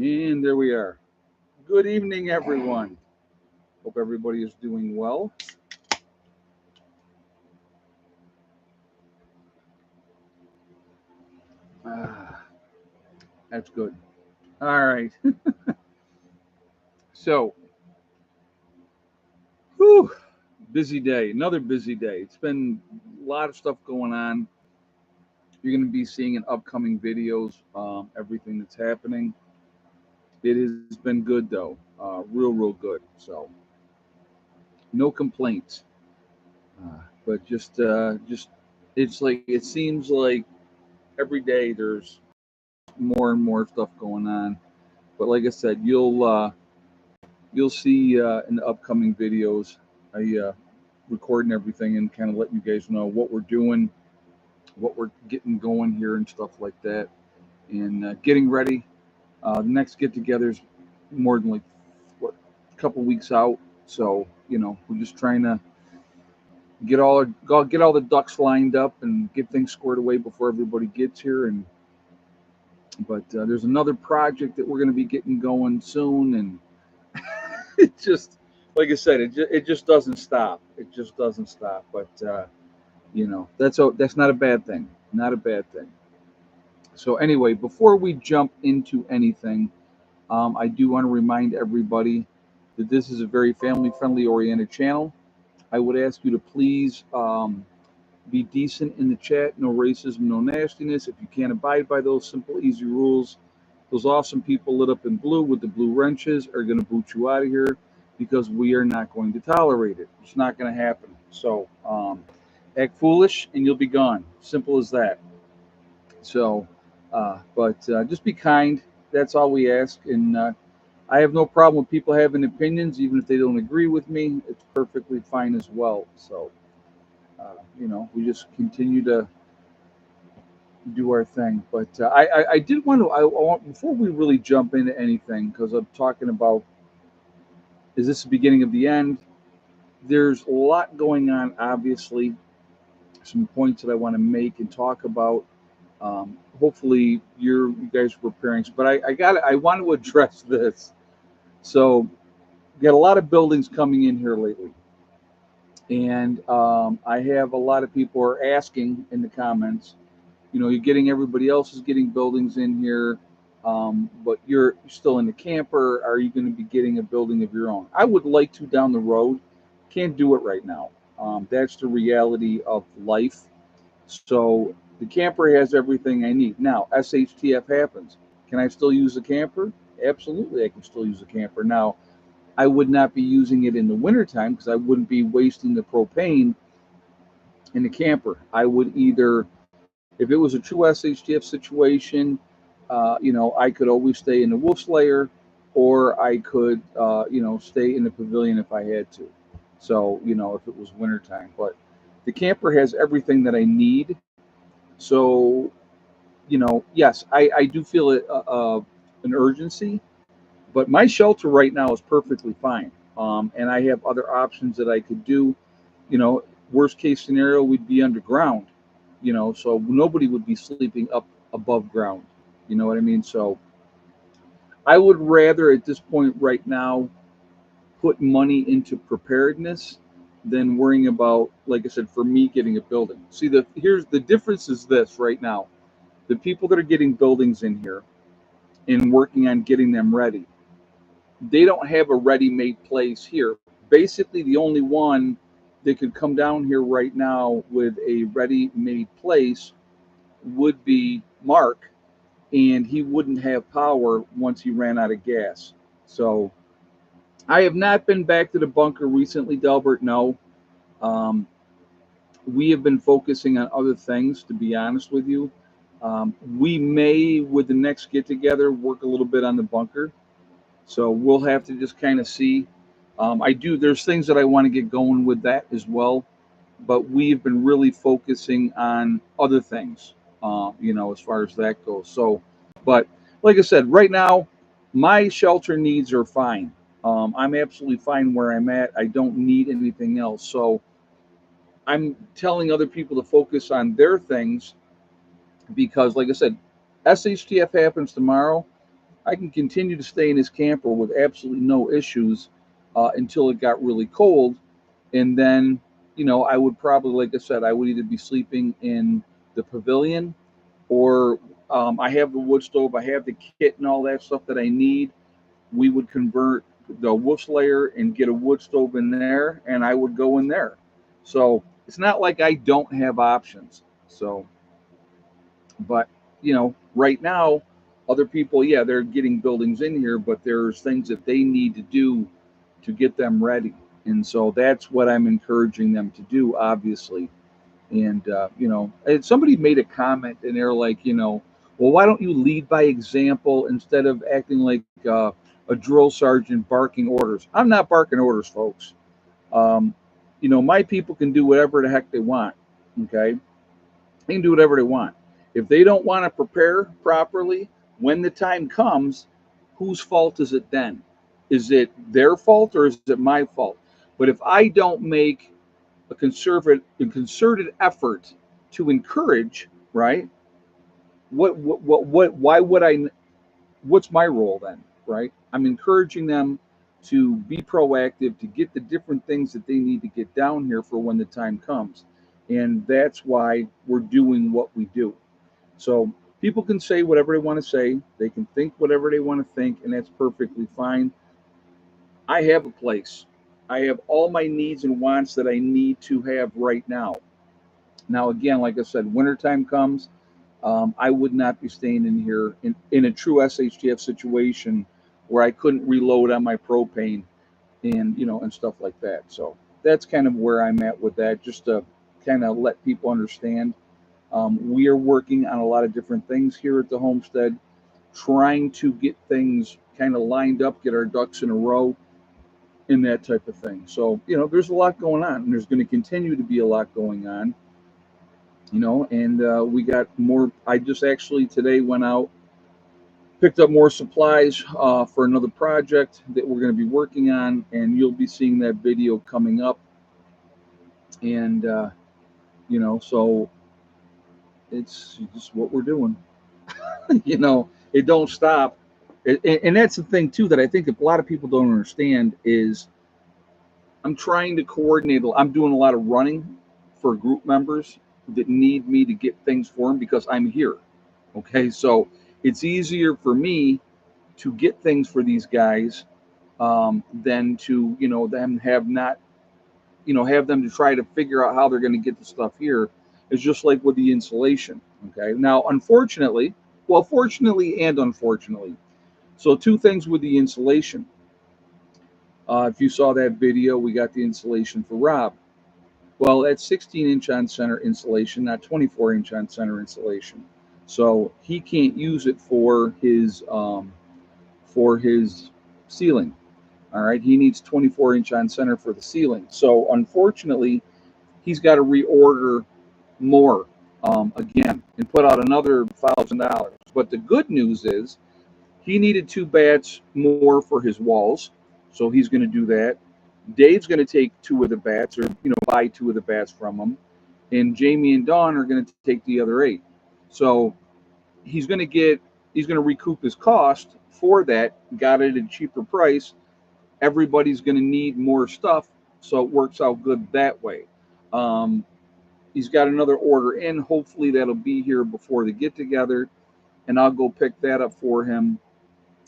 And there we are. Good evening, everyone. Hope everybody is doing well. Ah, that's good. All right. So, whew, busy day. Another busy day. It's been a lot of stuff going on. You're going to be seeing in upcoming videos everything that's happening. It has been good, though. Real good. So, no complaints. But just it's like it seems like every day there's more and more stuff going on. But like I said, you'll see in the upcoming videos, I recording everything and kind of letting you guys know what we're doing, what we're getting going here, and stuff like that, and getting ready. The next get together is more than like what a couple weeks out, so we're just trying to get all the ducks lined up and get things squared away before everybody gets here. And but there's another project that we're going to be getting going soon, and it just like I said, it just doesn't stop. It just doesn't stop. But that's not a bad thing. Not a bad thing. So anyway, before we jump into anything, I do want to remind everybody that this is a very family-friendly oriented channel. I would ask you to please be decent in the chat. No racism, no nastiness. If you can't abide by those simple, easy rules, those awesome people lit up in blue with the blue wrenches are going to boot you out of here because we are not going to tolerate it. It's not going to happen. So act foolish and you'll be gone. Simple as that. So, but just be kind. That's all we ask. And I have no problem with people having opinions, even if they don't agree with me. It's perfectly fine as well. So, we just continue to do our thing. But I did want to, I want, before we really jump into anything, because I'm talking about, is this the beginning of the end? There's a lot going on, obviously, some points that I want to make and talk about. Hopefully you guys are preparing, but I want to address this. So we got a lot of buildings coming in here lately. And I have a lot of people are asking in the comments, you're getting, everybody else is getting buildings in here, but you're still in the camper. Are you going to be getting a building of your own? I would like to down the road. Can't do it right now. That's the reality of life. So the camper has everything I need. Now, SHTF happens. Can I still use a camper? Absolutely, I can still use a camper. Now, I would not be using it in the wintertime because I wouldn't be wasting the propane in the camper. I would either, if it was a true SHTF situation, I could always stay in the wolf's lair, or I could, stay in the pavilion if I had to. So, if it was wintertime. But the camper has everything that I need. So, yes, I do feel an urgency, but my shelter right now is perfectly fine. And I have other options that I could do. Worst case scenario, we'd be underground, so nobody would be sleeping up above ground. You know what I mean? So I would rather at this point right now put money into preparedness than worrying about, like I said, for me getting a building. See, here's the difference is this right now. The people that are getting buildings in here and working on getting them ready, they don't have a ready-made place here. Basically, the only one that could come down here right now with a ready-made place would be Mark, and he wouldn't have power once he ran out of gas. So I have not been back to the bunker recently, Delbert. No. Um, we have been focusing on other things, to be honest with you. We may, with the next get together, work a little bit on the bunker. So we'll have to just kind of see. There's things that I want to get going with that as well. But we've been really focusing on other things, as far as that goes. So, but like I said, right now, my shelter needs are fine. I'm absolutely fine where I'm at. I don't need anything else. So I'm telling other people to focus on their things because, like I said, SHTF happens tomorrow. I can continue to stay in his camper with absolutely no issues until it got really cold. And then, I would probably, like I said, I would either be sleeping in the pavilion, or I have the wood stove, I have the kit and all that stuff that I need. We would convert the wolf's lair and get a wood stove in there, and I would go in there. So it's not like I don't have options. So, but right now, other people, yeah, they're getting buildings in here, but there's things that they need to do to get them ready. And so that's what I'm encouraging them to do, obviously. And, and somebody made a comment, and they're like, well, why don't you lead by example instead of acting like a drill sergeant barking orders? I'm not barking orders, folks. Um, my people can do whatever the heck they want. Okay. They can do whatever they want. If they don't want to prepare properly, when the time comes, whose fault is it then? Is it their fault or is it my fault? But if I don't make a concerted effort to encourage, right? Why would I? What's my role then, right? I'm encouraging them to be proactive, to get the different things that they need to get down here for when the time comes, and that's why we're doing what we do. So people can say whatever they want to say, they can think whatever they want to think, and that's perfectly fine. I have a place. I have all my needs and wants that I need to have right now. Now, again, like I said, wintertime comes. I would not be staying in here in a true SHTF situation where I couldn't reload on my propane and and stuff like that. So that's kind of where I'm at with that, just to kind of let people understand. We are working on a lot of different things here at the homestead, trying to get things kind of lined up, get our ducks in a row, and that type of thing. So there's a lot going on, and there's going to continue to be a lot going on. And we got more. I just actually today went out, picked up more supplies for another project that we're going to be working on, and you'll be seeing that video coming up. And so it's just what we're doing. It don't stop. And that's the thing too that I think a lot of people don't understand is I'm trying to coordinate. I'm doing a lot of running for group members that need me to get things for them because I'm here. Okay, so it's easier for me to get things for these guys than to them have not have them to try to figure out how they're going to get the stuff here. It's just like with the insulation. Okay, now unfortunately, well, fortunately and unfortunately, so two things with the insulation. If you saw that video, we got the insulation for Rob. Well, that's 16-inch on center insulation, not 24-inch on center insulation. So he can't use it for his ceiling. All right, he needs 24-inch on center for the ceiling. So unfortunately, he's got to reorder more again and put out another $1,000. But the good news is he needed 2 bats more for his walls, so he's going to do that. Dave's going to take 2 of the bats, or buy 2 of the bats from him, and Jamie and Dawn are going to take the other 8. So he's going to recoup his cost for that. Got it at a cheaper price. Everybody's going to need more stuff, so it works out good that way. He's got another order in. Hopefully that'll be here before the get together, and I'll go pick that up for him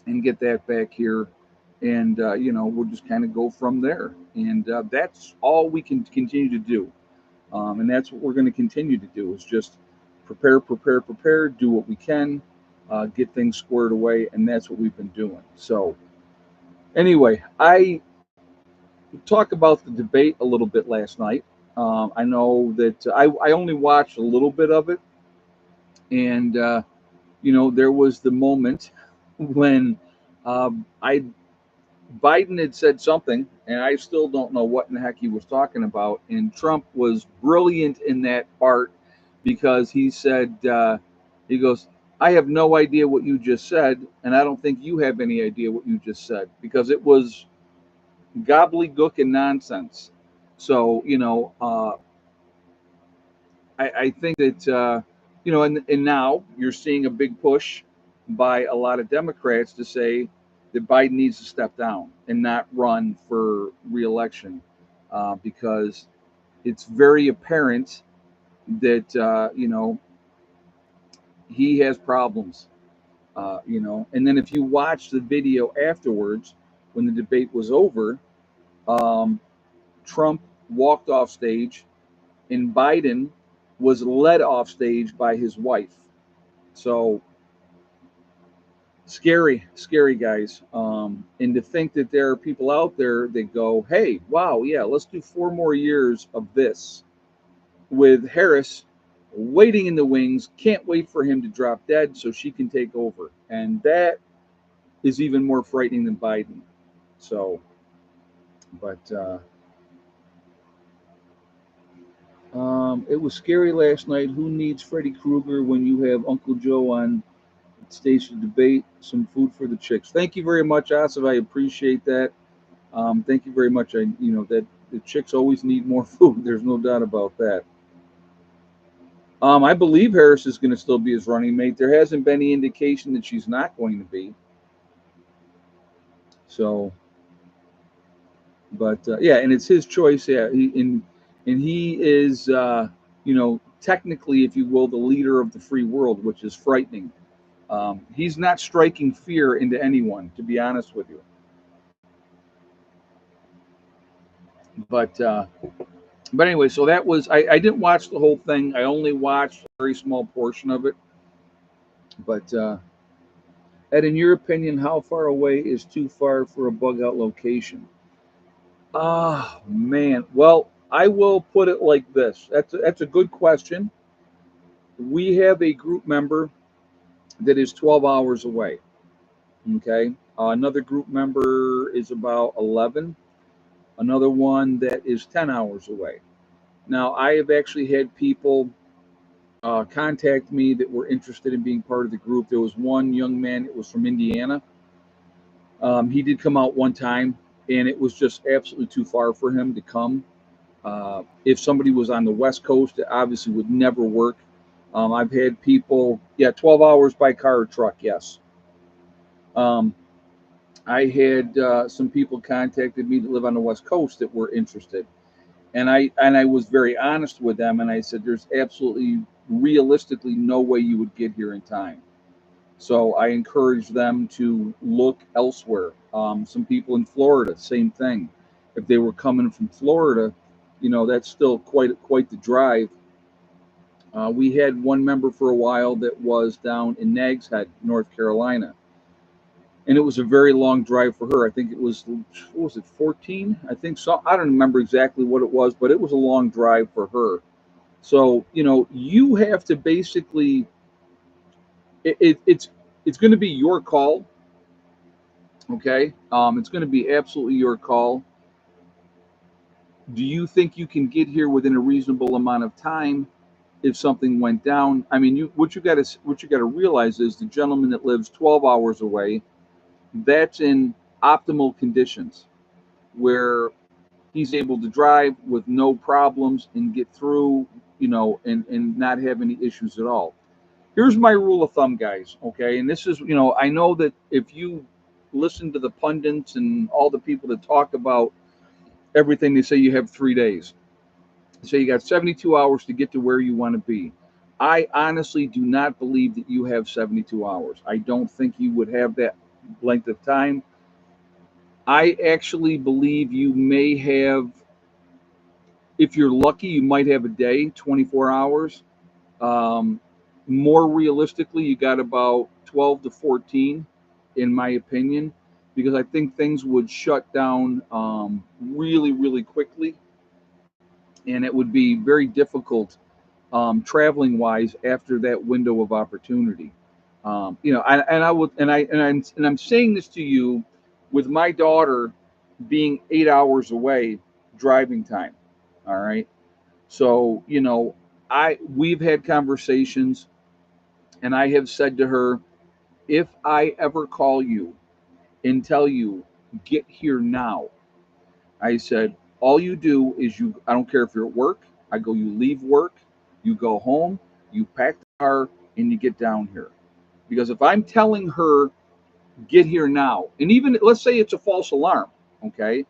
and get that back here, and we'll just kind of go from there. And that's all we can continue to do, and that's what we're going to continue to do is just prepare, do what we can, get things squared away, and that's what we've been doing. So anyway, I talk about the debate a little bit last night. I know that I only watched a little bit of it, and there was the moment when I Biden had said something, and I still don't know what in the heck he was talking about. And Trump was brilliant in that part because he said, he goes, I have no idea what you just said, and I don't think you have any idea what you just said, because it was gobbledygook and nonsense. So, I think that, and now you're seeing a big push by a lot of Democrats to say that Biden needs to step down and not run for reelection, because it's very apparent that he has problems. And then if you watch the video afterwards, when the debate was over, um, Trump walked off stage, and Biden was led off stage by his wife. So scary, scary, guys. And to think that there are people out there that go, hey, wow, yeah, let's do 4 more years of this with Harris waiting in the wings, can't wait for him to drop dead so she can take over. And that is even more frightening than Biden. So, but it was scary last night. Who needs Freddy Krueger when you have Uncle Joe on station debate? Some food for the chicks. Thank you very much, Asif. I appreciate that. Thank you very much. That the chicks always need more food. There's no doubt about that. I believe Harris is going to still be his running mate. There hasn't been any indication that she's not going to be. So, but yeah, and it's his choice. Yeah, and he is, technically, if you will, the leader of the free world, which is frightening. He's not striking fear into anyone, to be honest with you. But anyway, so that was I didn't watch the whole thing. I only watched a very small portion of it. But Ed, in your opinion, how far away is too far for a bug out location? Oh man. Well, I will put it like this. That's a good question. We have a group member that is 12 hours away. Okay. Another group member is about 11. Another one that is 10 hours away. Now, I have actually had people contact me that were interested in being part of the group. There was one young man that was from Indiana. He did come out one time, and it was just absolutely too far for him to come. If somebody was on the West Coast, it obviously would never work. I've had people, yeah, 12 hours by car or truck, yes. Um, I had some people contacted me that live on the West Coast that were interested, and I was very honest with them, and I said, "There's absolutely, realistically, no way you would get here in time." So I encouraged them to look elsewhere. Some people in Florida, same thing. If they were coming from Florida, that's still quite the drive. We had one member for a while that was down in Nags Head, North Carolina, and it was a very long drive for her. I think it was, what was it, 14? I think so. I don't remember exactly what it was, but it was a long drive for her. So you have to basically, it's going to be your call. Okay, it's going to be absolutely your call. Do you think you can get here within a reasonable amount of time if something went down? I mean, what you got to realize is the gentleman that lives 12 hours away, that's in optimal conditions where he's able to drive with no problems and get through, and not have any issues at all. Here's my rule of thumb, guys. Okay, and this is, I know that if you listen to the pundits and all the people that talk about everything, they say you have 3 days. So you got 72 hours to get to where you want to be. I honestly do not believe that you have 72 hours. I don't think you would have that length of time. I actually believe you may have, if you're lucky, you might have a day, 24 hours. Um, More realistically, you got about 12 to 14, in my opinion, because I think things would shut down really, really quickly, and it would be very difficult traveling wise after that window of opportunity. And I would, and I'm saying this to you with my daughter being 8 hours away driving time. All right, so we've had conversations, and I have said to her, if I ever call you and tell you get here now, I said, all you do is I don't care if you're at work. I go, you leave work, you go home, you pack the car, and you get down here. Because if I'm telling her, get here now, and even let's say it's a false alarm, okay,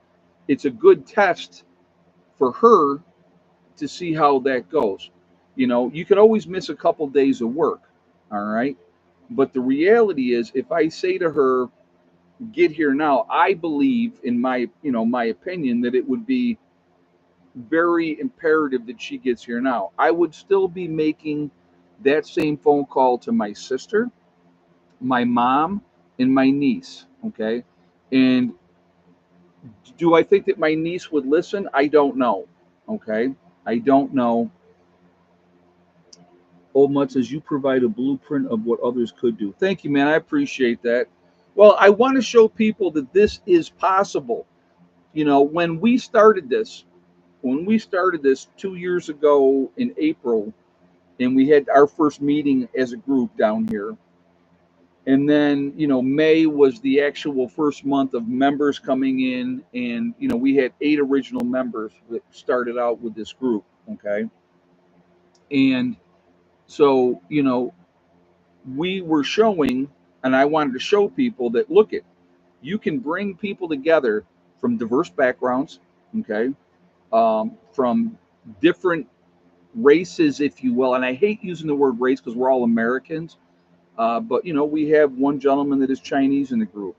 it's a good test for her to see how that goes. You could always miss a couple days of work, all right? But the reality is, if I say to her, get here now, I believe, in my opinion, that it would be very imperative that she gets here now. I would still be making that same phone call to my sister, my mom, and my niece, okay? And do I think that my niece would listen? I don't know, okay? I don't know. Old Mutt says you provide a blueprint of what others could do. Thank you, man. I appreciate that. Well, I want to show people that this is possible. When we started this 2 years ago in April, and we had our first meeting as a group down here. And then, May was the actual first month of members coming in, and we had 8 original members that started out with this group. Okay, and so we were showing, and I wanted to show people that, look, it you can bring people together from diverse backgrounds, okay, from different races, if you will. And I hate using the word race because we're all Americans. But we have one gentleman that is Chinese in the group.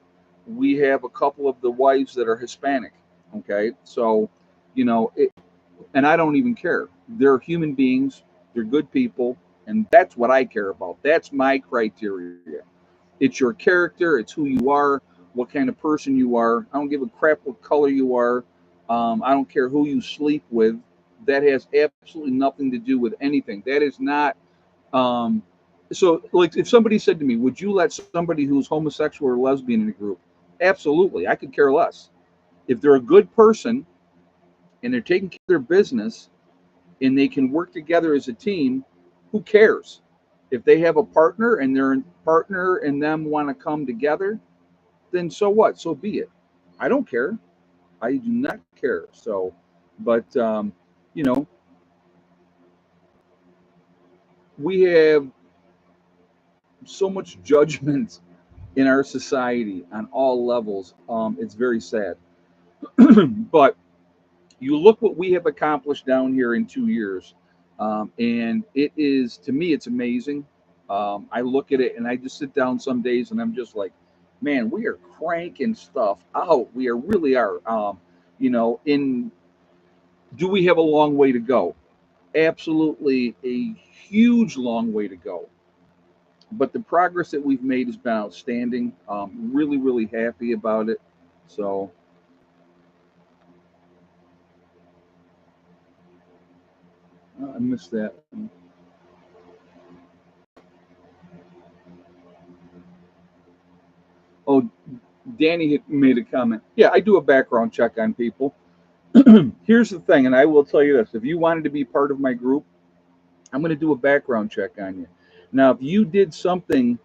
We have a couple of the wives that are Hispanic. Okay, so and I don't even care. They're human beings. They're good people, and that's what I care about. That's my criteria. It's your character. It's who you are. What kind of person you are. I don't give a crap what color you are. I don't care who you sleep with. That has absolutely nothing to do with anything. That is not. So, like, if somebody said to me, "Would you let somebody who's homosexual or lesbian in a group?" Absolutely. I could care less. If they're a good person and they're taking care of their business and they can work together as a team, who cares? If they have a partner and their partner and them want to come together, then so what? So be it. I don't care. I do not care. So, but you know, we have so much judgment in our society on all levels. It's very sad. But you look what we have accomplished down here in 2 years, and it is, to me, it's amazing. I look at it and I just sit down some days and I'm just like, man, we are cranking stuff out. We are really are. In Do we have a long way to go? Absolutely, a huge long way to go. But the progress that we've made has been outstanding. Really, really happy about it. So I missed that. Oh, Danny had made a comment. Yeah, I do a background check on people. Here's the thing, and I will tell you this: if you wanted to be part of my group, I'm going to do a background check on you. Now, if you did something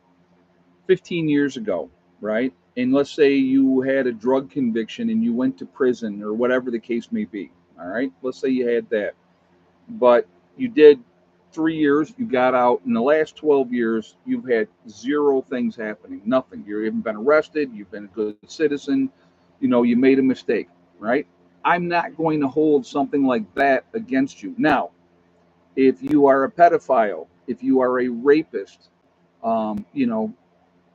15 years ago, right? And let's say you had a drug conviction and you went to prison or whatever the case may be, all right? Let's say you had that. But you did 3 years, you got out. In the last 12 years, you've had zero things happening, nothing. You haven't been arrested, you've been a good citizen, you made a mistake, right? I'm not going to hold something like that against you. Now, if you are a pedophile, if you are a rapist, um, you know,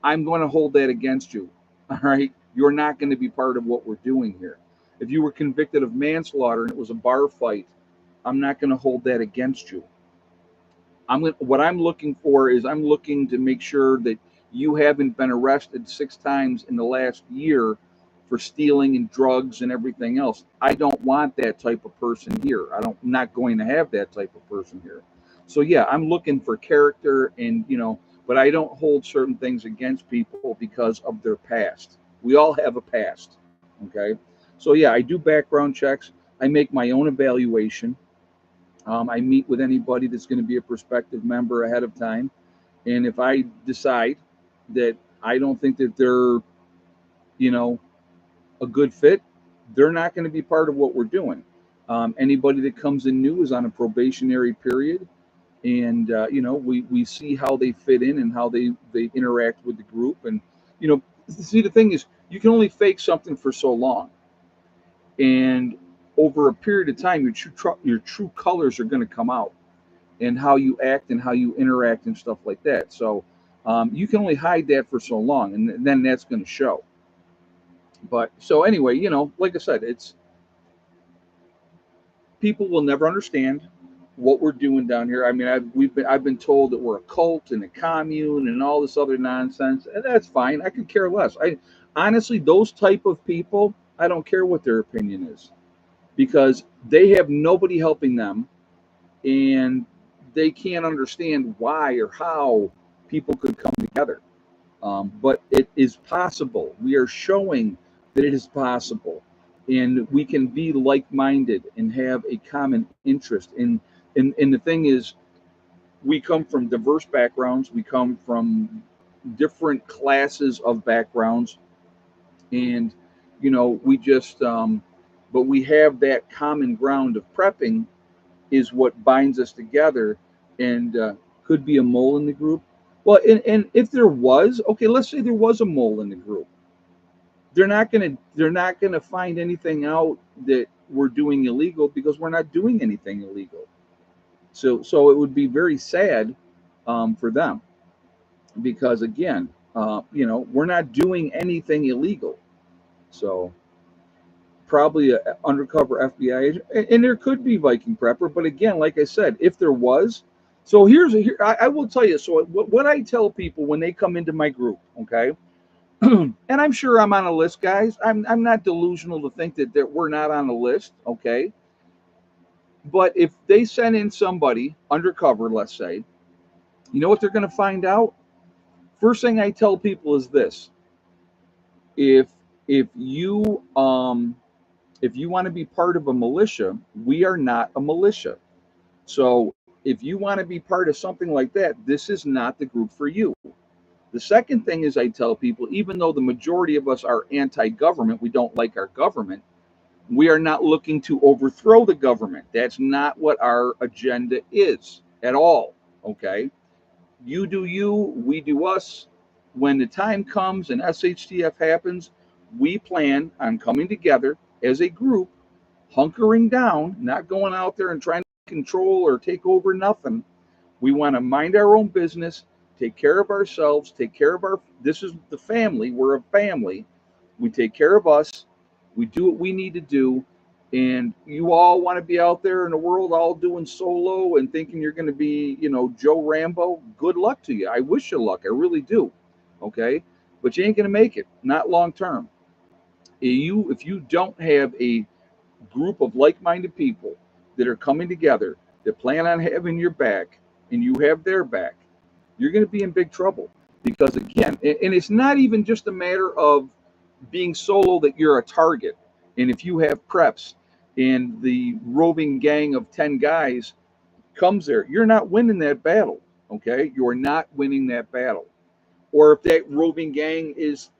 I'm going to hold that against you. All right. You're not going to be part of what we're doing here. If you were convicted of manslaughter and it was a bar fight, I'm not going to hold that against you. What I'm looking for is I'm looking to make sure that you haven't been arrested 6 times in the last year for stealing and drugs and everything else. I don't want that type of person here. I'm not going to have that type of person here. So yeah, I'm looking for character, and but I don't hold certain things against people because of their past. We all have a past. Okay. So yeah, I do background checks. I make my own evaluation. I meet with anybody that's going to be a prospective member ahead of time. And if I decide that I don't think that they're, you know, a good fit, they're not going to be part of what we're doing. Anybody that comes in new is on a probationary period. and you know, we see how they fit in and how they interact with the group. And you know, see, the thing is, you can only fake something for so long, and over a period of time, your true colors are going to come out, and how you act and how you interact and stuff like that. So you can only hide that for so long, and then that's going to show. But so anyway, you know, like I said, it's people will never understand what we're doing down here. I mean, I've been told that we're a cult and a commune and all this other nonsense, and that's fine. I could care less. I honestly, those type of people, I don't care what their opinion is, because they have nobody helping them, and they can't understand why or how people could come together. But it is possible. We are showing that it is possible, and we can be like-minded and have a common interest. And the thing is, we come from diverse backgrounds. We come from different classes of backgrounds, and you know, we just but we have that common ground of prepping is what binds us together. And could be a mole in the group. Well, and if there was, okay, let's say there was a mole in the group, they're not gonna find anything out that we're doing illegal, because we're not doing anything illegal. So it would be very sad for them, because again, you know, we're not doing anything illegal. So probably a undercover FBI agent, and there could be Viking prepper. But again, like I said, if there was, so I will tell you. So what I tell people when they come into my group, okay, and I'm sure I'm on a list, guys. I'm not delusional to think that we're not on a list, okay. But if they send in somebody undercover, let's say, you know what they're going to find out? First thing I tell people is this: if if you if you want to be part of a militia, we are not a militia. So if you want to be part of something like that, this is not the group for you. The second thing is, I tell people, even though the majority of us are anti-government, we don't like our government, we are not looking to overthrow the government. That's not what our agenda is at all. Okay? You do you, we do us. When the time comes and SHTF happens, we plan on coming together as a group, hunkering down, not going out there and trying to control or take over nothing. We want to mind our own business, take care of ourselves, take care of this is the family. We're a family. We take care of us. We do what we need to do. And you all want to be out there in the world all doing solo and thinking you're going to be, you know, Joe Rambo. Good luck to you. I wish you luck. I really do. Okay. But you ain't going to make it, not long term. If you don't have a group of like-minded people that are coming together, that plan on having your back, and you have their back, you're going to be in big trouble. Because again, and it's not even just a matter of being solo that you're a target. And if you have preps and the roving gang of 10 guys comes there, you're not winning that battle. Okay, you're not winning that battle. Or if that roving gang is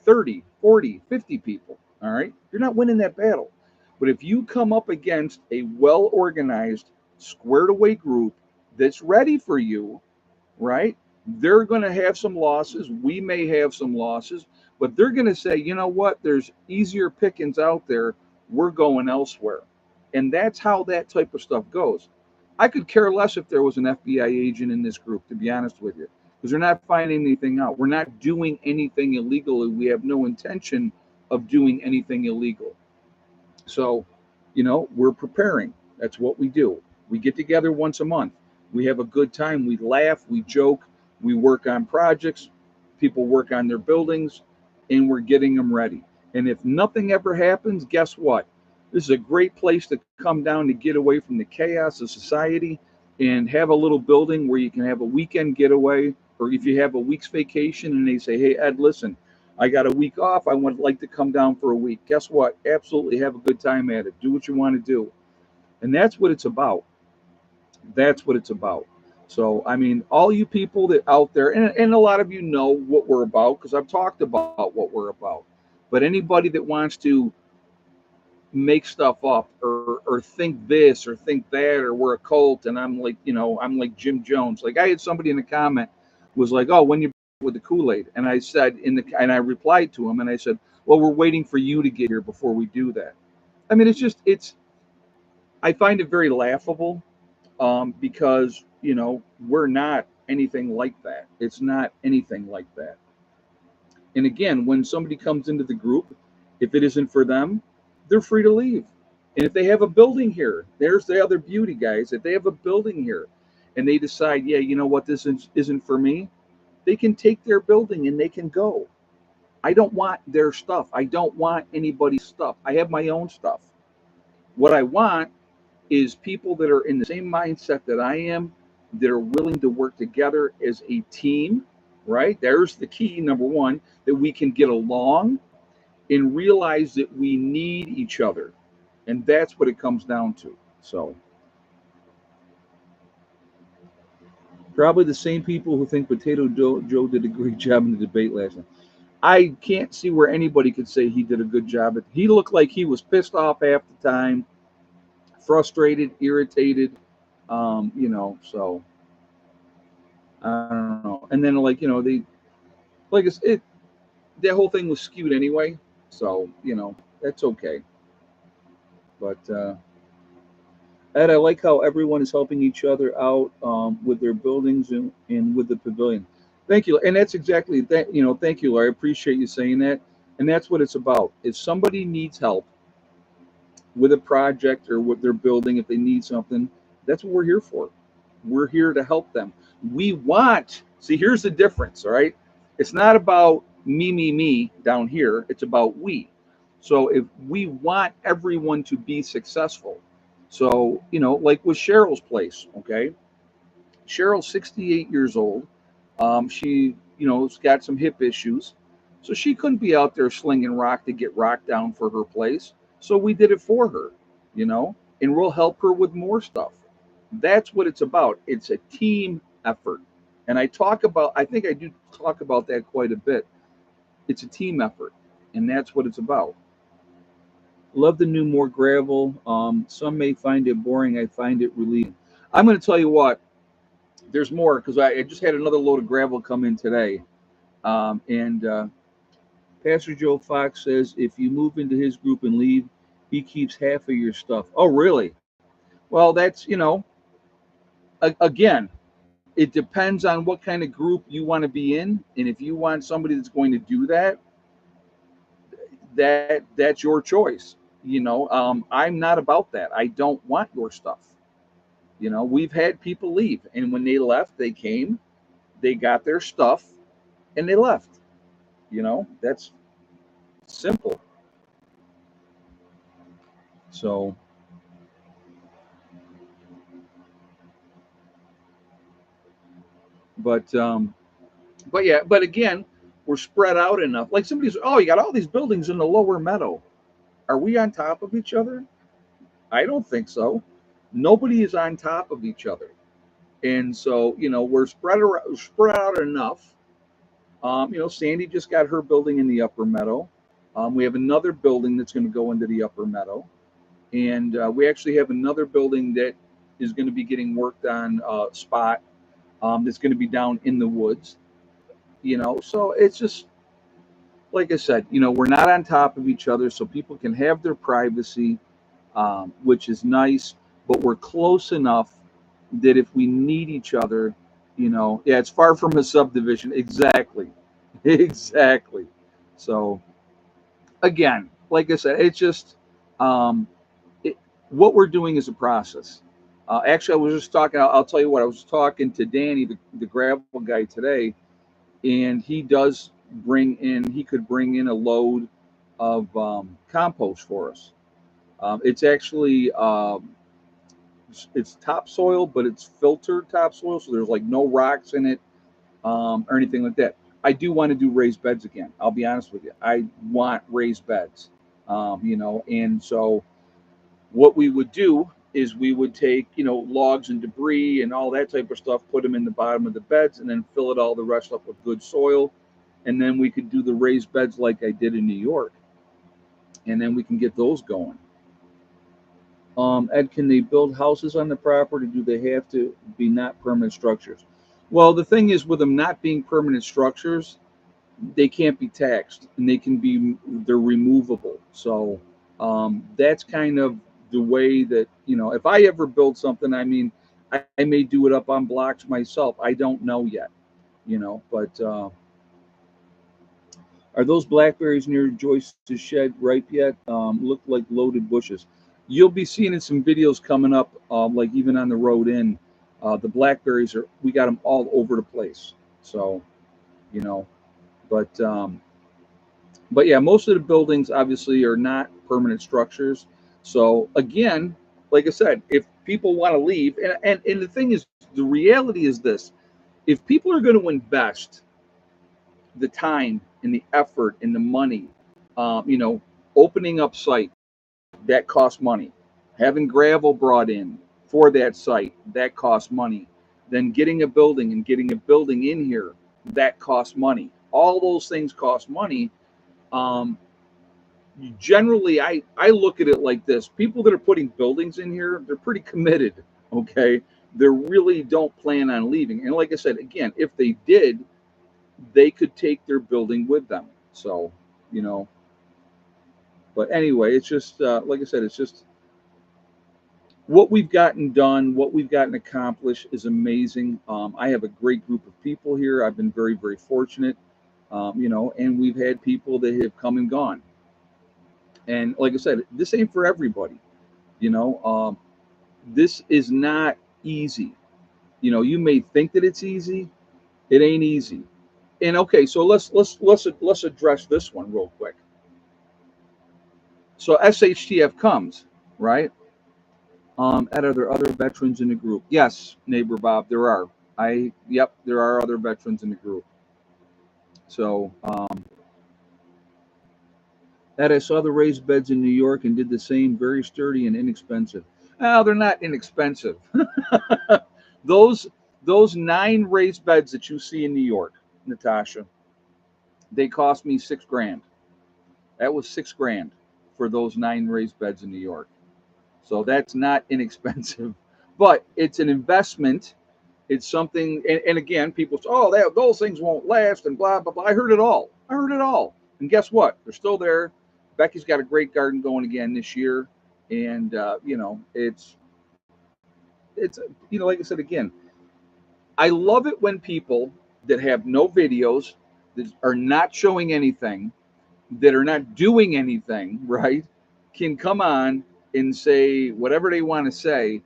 30, 40, 50 people, all right, you're not winning that battle. But if you come up against a well organized, squared away group that's ready for you, right? They're going to have some losses. We may have some losses, but they're going to say, you know what? There's easier pickings out there. We're going elsewhere. And that's how that type of stuff goes. I could care less if there was an FBI agent in this group, to be honest with you, because they're not finding anything out. We're not doing anything illegal. We have no intention of doing anything illegal. So, you know, we're preparing. That's what we do. We get together once a month. We have a good time. We laugh. We joke. We work on projects. People work on their buildings, and we're getting them ready. And if nothing ever happens, guess what? This is a great place to come down to get away from the chaos of society and have a little building where you can have a weekend getaway, or if you have a week's vacation and they say, hey, Ed, listen, I got a week off. I would like to come down for a week. Guess what? Absolutely have a good time at it. Do what you want to do. And that's what it's about. That's what it's about. So, I mean, all you people that out there, and a lot of you know what we're about because I've talked about what we're about. But anybody that wants to make stuff up or think this or think that, or we're a cult. And I'm like, I'm like Jim Jones. Like, I had somebody in the comment was like, oh, when you with the Kool-Aid. And I said and I replied to him and I said, well, we're waiting for you to get here before we do that. I mean, I find it very laughable, because we're not anything like that. It's not anything like that. And again, when somebody comes into the group, if it isn't for them, they're free to leave. And if they have a building here, there's the other beauty, guys. If they have a building here and they decide, yeah, you know what, isn't for me, they can take their building and they can go. I don't want their stuff. I don't want anybody's stuff. I have my own stuff. What I want is people that are in the same mindset that I am, that are willing to work together as a team, right? There's the key, number one, that we can get along and realize that we need each other. And that's what it comes down to. So, probably the same people who think Potato Joe did a great job in the debate last night. I can't see where anybody could say he did a good job. He looked like he was pissed off half the time, frustrated, irritated, so I don't know. And then like that whole thing was skewed anyway, so that's okay. But Ed, I like how everyone is helping each other out, with their buildings and with the pavilion. Thank you, and that's exactly that. Thank you, Larry. I appreciate you saying that, and that's what it's about. If somebody needs help with a project or with their building, if they need something, that's what we're here for. We're here to help them. See, here's the difference, all right? It's not about me down here. It's about we. So if we want everyone to be successful, so, like with Cheryl's place, okay? Cheryl's 68 years old. She, has got some hip issues. So she couldn't be out there slinging rock to get rock down for her place. So we did it for her, and we'll help her with more stuff. That's what it's about. It's a team effort. And I think I do talk about that quite a bit. It's a team effort, and that's what it's about. Love the new more gravel. Some may find it boring. I find it relieving. I'm going to tell you what, there's more because I just had another load of gravel come in today. And Pastor Joe Fox says if you move into his group and leave, he keeps half of your stuff. Oh, really? Well, that's, again, it depends on what kind of group you want to be in. And if you want somebody that's going to do that, that's your choice. I'm not about that. I don't want your stuff. We've had people leave, and when they left, they came, they got their stuff, and they left. That's simple. So, but yeah, but again, we're spread out enough. Like somebody's, oh, you got all these buildings in the lower meadow. Are we on top of each other? I don't think so. Nobody is on top of each other, and so we're spread out enough. Sandy just got her building in the upper meadow. We have another building that's going to go into the upper meadow, and we actually have another building that is going to be getting worked on spot. That's going to be down in the woods. So it's just like I said. We're not on top of each other, so people can have their privacy, which is nice. But we're close enough that if we need each other, yeah, it's far from a subdivision. Exactly. Exactly. So again, like I said, it's just um, what we're doing is a process. Actually, I was just talking. I'll tell you what. I was talking to Danny, the gravel guy today, and he does bring in. He could bring in a load of compost for us. It's actually it's topsoil, but it's filtered topsoil, so there's like no rocks in it, or anything like that. I do want to do raised beds again. I'll be honest with you. I want raised beds, and so what we would do is we would take, logs and debris and all that type of stuff, put them in the bottom of the beds, and then fill it all the rest up with good soil. And then we could do the raised beds like I did in New York. And then we can get those going. Ed, can they build houses on the property? Do they have to be not permanent structures? Well, the thing is, with them not being permanent structures, they can't be taxed, and they're removable. So that's kind of the way that, if I ever build something, I mean, I may do it up on blocks myself. I don't know yet, but are those blackberries near Joyce's shed ripe yet? Look like loaded bushes. You'll be seeing in some videos coming up, like even on the road in. The blackberries we got them all over the place. So, you know, but yeah, most of the buildings obviously are not permanent structures. So again, like I said, if people want to leave, and the thing is, the reality is this: if people are going to invest the time and the effort and the money, opening up site, that costs money. Having gravel brought in for that site, that costs money. Then getting a building and getting a building in here, that costs money. All those things cost money. Um, Generally, I look at it like this: people that are putting buildings in here, they're pretty committed. Okay, they really don't plan on leaving. And like I said, again, if they did, they could take their building with them. So, you know, but anyway, it's just like I said, it's just what we've gotten done, what we've gotten accomplished is amazing. I have a great group of people here. I've been very, very fortunate, and we've had people that have come and gone. And like I said, this ain't for everybody. You know, this is not easy. You may think that it's easy. It ain't easy. And okay, so let's address this one real quick. So SHTF comes, right? And are there other veterans in the group? Yes, neighbor Bob, there are. Yep, there are other veterans in the group. So, Ed, I saw the raised beds in New York and did the same, very sturdy and inexpensive. Oh, they're not inexpensive. those those 9 raised beds that you see in New York, Natasha, they cost me 6 grand. That was 6 grand for those 9 raised beds in New York. So that's not inexpensive, but it's an investment. It's something, and again, people say, "Oh, those things won't last," and blah blah blah. I heard it all. I heard it all. And guess what? They're still there. Becky's got a great garden going again this year, and it's like I said again, I love it when people that have no videos, that are not showing anything, that are not doing anything, right, can come on and say whatever they want to say.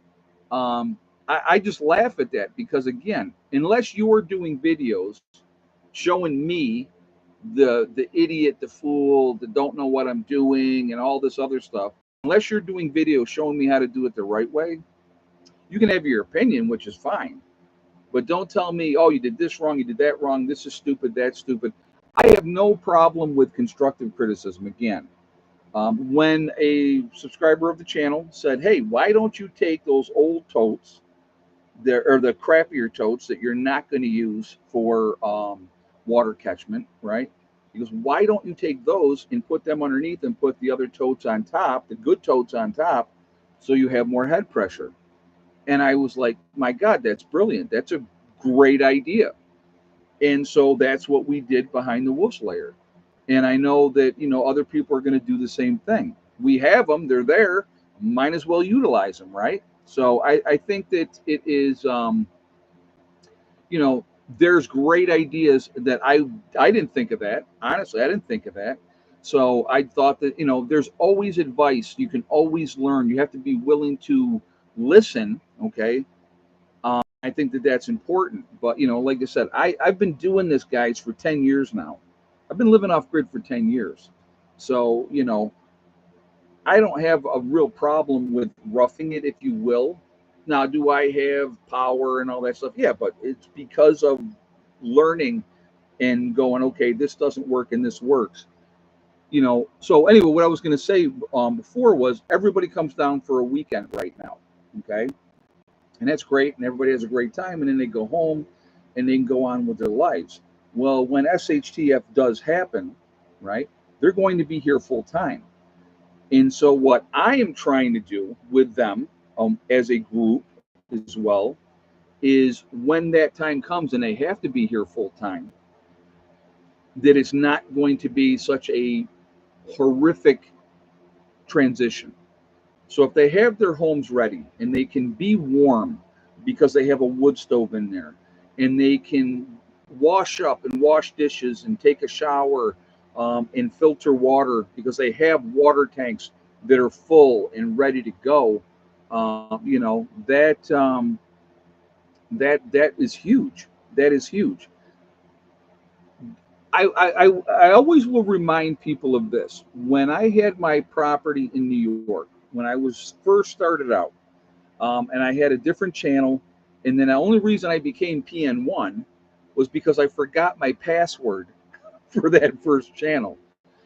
I just laugh at that because, again, unless you're doing videos showing me the idiot, the fool, that don't know what I'm doing, and all this other stuff, unless you're doing videos showing me how to do it the right way, you can have your opinion, which is fine. But don't tell me, oh, you did this wrong, you did that wrong, this is stupid, that's stupid. I have no problem with constructive criticism. Again, when a subscriber of the channel said, hey, why don't you take those old totes, or the crappier totes that you're not going to use for water catchment, right? He goes, why don't you take those and put them underneath and put the other totes on top, the good totes on top, so you have more head pressure? And I was like, my God, that's brilliant. That's a great idea. And so that's what we did behind the wolf's lair. And I know that, other people are going to do the same thing. We have them, they're there, might as well utilize them, right? So I think that it is, there's great ideas that I didn't think of that. Honestly, I didn't think of that. So I thought that, there's always advice. You can always learn. You have to be willing to listen, okay? I think that that's important. But, like I said, I've been doing this, guys, for 10 years now. I've been living off grid for 10 years. So, I don't have a real problem with roughing it, if you will. Now, do I have power and all that stuff? Yeah, but it's because of learning and going, okay, this doesn't work and this works. So anyway, what I was going to say before was everybody comes down for a weekend right now, okay? And that's great, and everybody has a great time, and then they go home and they can go on with their lives. Well, when SHTF does happen, right, they're going to be here full time. And so what I am trying to do with them, as a group as well, is when that time comes and they have to be here full time, that it's not going to be such a horrific transition. So if they have their homes ready and they can be warm because they have a wood stove in there, and they can wash up and wash dishes and take a shower, and filter water because they have water tanks that are full and ready to go, that is huge. That is huge. I always will remind people of this. When I had my property in New York, when I was first started out, and I had a different channel, and then the only reason I became PN1 was because I forgot my password for that first channel.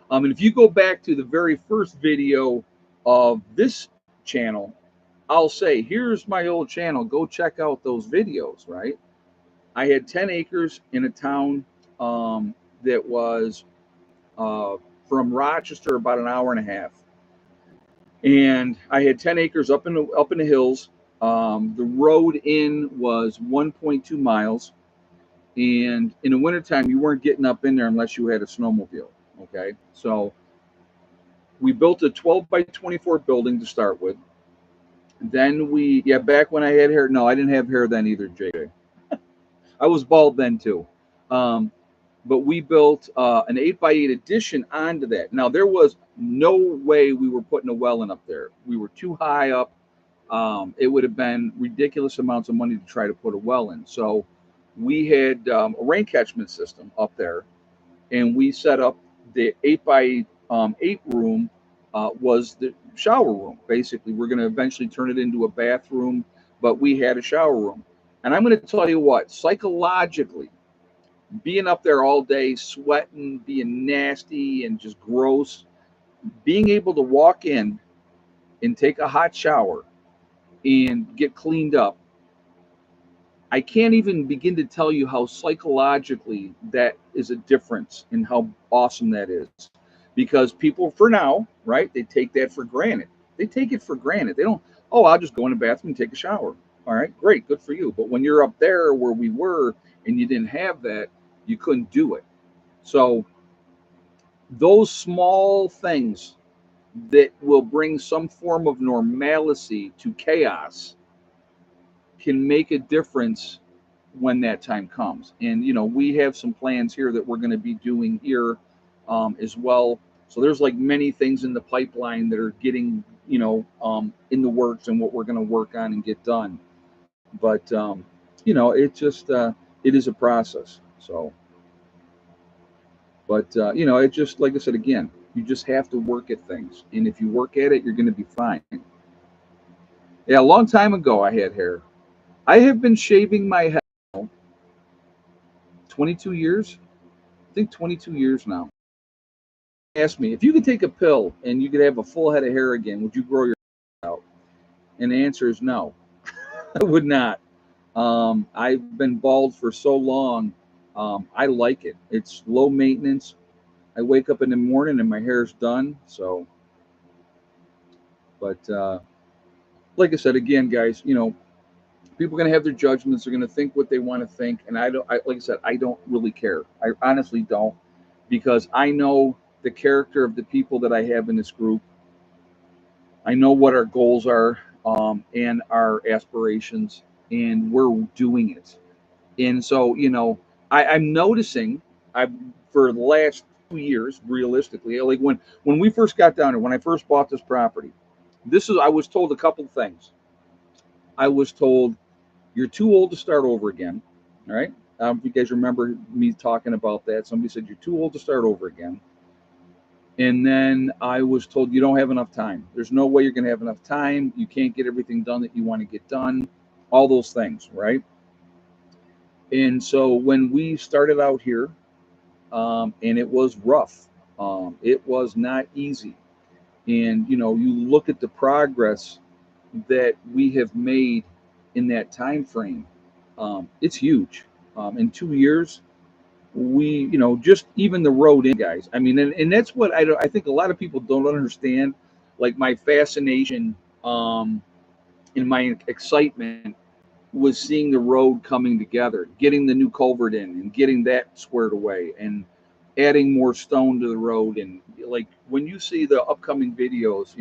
And if you go back to the very first video of this channel, I'll say, here's my old channel. Go check out those videos, right? I had 10 acres in a town, that was, uh, from Rochester, about an hour and a half. And I had 10 acres up in the hills. The road in was 1.2 miles, and in the wintertime, you weren't getting up in there unless you had a snowmobile. Okay, so we built a 12 by 24 building to start with. Then yeah, back when I had hair, no, I didn't have hair then either, JJ. I was bald then too. Um, but we built, an 8 by 8 addition onto that. Now, there was no way we were putting a well in up there. We were too high up. It would have been ridiculous amounts of money to try to put a well in. So we had, a rain catchment system up there, and we set up the 8 by 8 room, was the shower room. Basically, we're going to eventually turn it into a bathroom, but we had a shower room. And I'm going to tell you what, psychologically, being up there all day, sweating, being nasty and just gross, being able to walk in and take a hot shower and get cleaned up, I can't even begin to tell you how psychologically that is a difference and how awesome that is. Because people, for now, right, they take that for granted. They take it for granted. They don't, oh, I'll just go in the bathroom and take a shower. All right, great, good for you. But when you're up there where we were and you didn't have that, you couldn't do it. So those small things that will bring some form of normalcy to chaos can make a difference when that time comes. And we have some plans here that we're going to be doing here, as well. So there's like many things in the pipeline that are getting, in the works, and what we're going to work on and get done. But it just, it is a process. So, but it just, like I said again, you just have to work at things, and if you work at it, you're going to be fine. Yeah, a long time ago, I had hair. I have been shaving my head 22 years. I think 22 years now. Ask me, if you could take a pill and you could have a full head of hair again, would you grow your hair out? And the answer is no. I would not. I've been bald for so long. I like it. It's low maintenance. I wake up in the morning and my hair's done. So, but like I said again, guys, people are going to have their judgments. They're going to think what they want to think, and like I said, I don't really care. I honestly don't, because I know the character of the people that I have in this group. I know what our goals are, and our aspirations, and we're doing it. And so, I'm noticing, I for the last 2 years, realistically, like when we first got down here, when I first bought this property, I was told a couple of things. I was told, you're too old to start over again. All right. If you guys remember me talking about that, somebody said, you're too old to start over again. And then I was told, you don't have enough time. There's no way you're going to have enough time. You can't get everything done that you want to get done. All those things, right? And so when we started out here, and it was rough, it was not easy. And, you look at the progress that we have made in that time frame. It's huge. In 2 years, we, just even the road in, guys. I mean, and that's what I think a lot of people don't understand. like my fascination and my excitement was seeing the road coming together, getting the new culvert in and getting that squared away and adding more stone to the road. And like when you see the upcoming videos,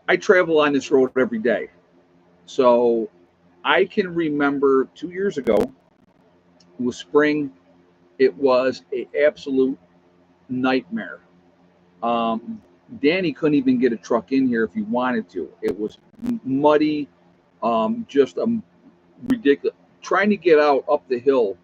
I travel on this road every day. So I can remember 2 years ago, it was spring. It was a absolute nightmare. Um, Danny couldn't even get a truck in here if he wanted to. It was muddy, just ridiculous. Trying to get out up the hill,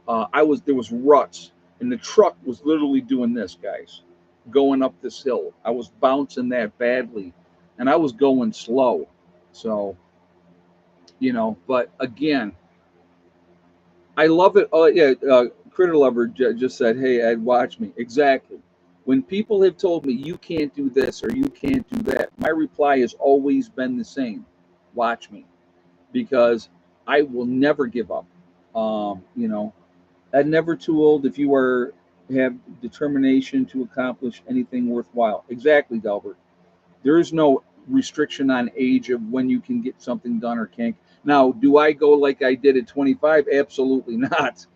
there was ruts, and the truck was literally doing this, guys, going up this hill. I was bouncing that badly, and I was going slow. So but again, I love it. Oh yeah, Critter Lover just said, "Hey Ed, watch me." Exactly. When people have told me you can't do this or you can't do that, my reply has always been the same: watch me, because I will never give up. And never too old if you have determination to accomplish anything worthwhile. Exactly, Delbert. There is no restriction on age of when you can get something done or can't. Now, do I go like I did at 25? Absolutely not.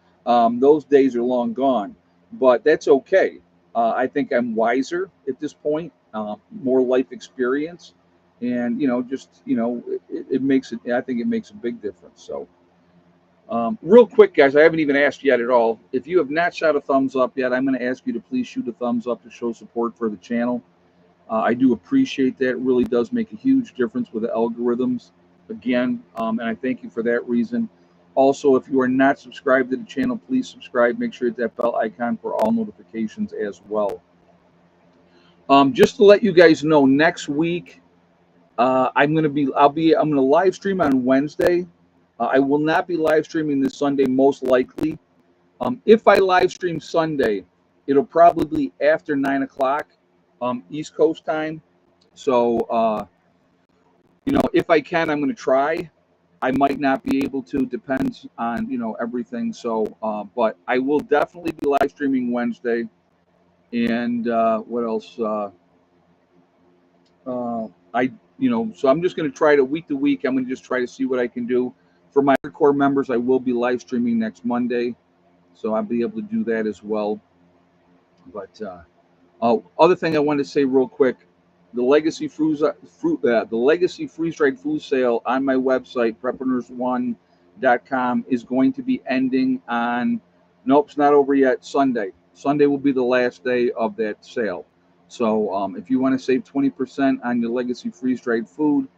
Those days are long gone, but that's okay. I think I'm wiser at this point, more life experience, and it makes it. I think it makes a big difference. So, real quick, guys, I haven't even asked yet at all. If you have not shot a thumbs up yet, I'm going to ask you to please shoot a thumbs up to show support for the channel. I do appreciate that. It really does make a huge difference with the algorithms. Again, and I thank you for that reason. Also, if you are not subscribed to the channel, please subscribe. Make sure you hit that bell icon for all notifications as well. Just to let you guys know, next week I'm going to live stream on Wednesday. I will not be live streaming this Sunday, most likely. If I live stream Sunday, it'll probably be after 9 o'clock East Coast time. So, if I can, I'm going to try. I might not be able to, depends on, everything. So, but I will definitely be live streaming Wednesday. And what else? So I'm just going to try to week. I'm going to just try to see what I can do. For my core members, I will be live streaming next Monday. So I'll be able to do that as well. But other thing I wanted to say real quick, the Legacy the Legacy freeze-dried food sale on my website, preparedness1.com, is going to be ending on. Nope, it's not over yet. Sunday. Sunday will be the last day of that sale. So if you want to save 20% on your Legacy freeze-dried food,